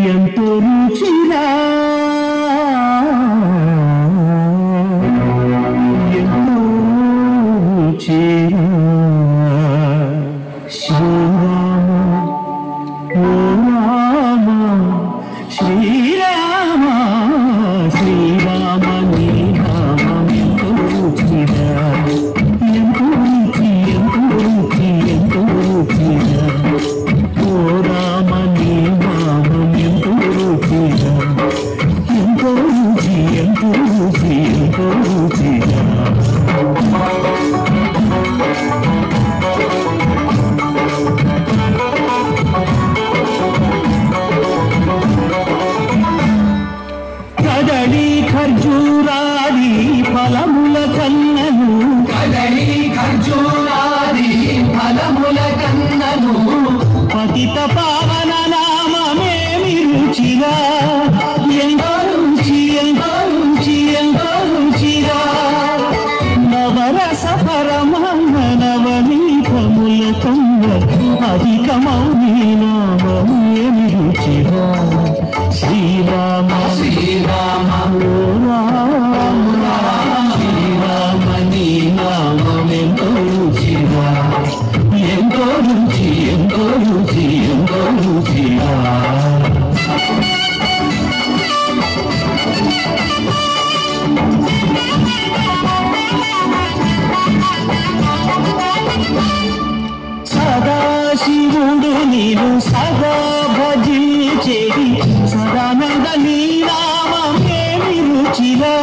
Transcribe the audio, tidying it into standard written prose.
ఎంతో రుచిరా ఎంతో రుచిరా శ్రీరామ ఓ రామ శ్రీరామ శ్రీరామ నీ నామం ఎంతో రుచిరా ఎంతో రుచి ఎంతో రుచి ఎంతో రుచిరా ఓ రామ నీ నామం ఎంతో రుచిరా ఎంతో రుచి ఎంతో రుచి ఎంతో రుచిరా కదళి ఖర్జూరాది ఫలముల కన్నను కదళి ఖర్జూరాది ఫలముల కన్నను పతిత పావన నామమేమి రుచిరా ఎంతో రుచి ఎంతో రుచి ఎంతో రుచిరా నవరస పరమాన్న నవనీతముల కన్న అధికమౌని నామమేమి రుచిరా శ్రీరామ శ్రీరామ ఓ రామ శ్రీరామ నీ నామం ఎంతో రుచిరా ఎంతో రుచి ఎంతో రుచి ఎంతో రుచిరా సదాశివుడు నీవు సదా భజించేది సదానంద నీ నామమేమి రుచిరా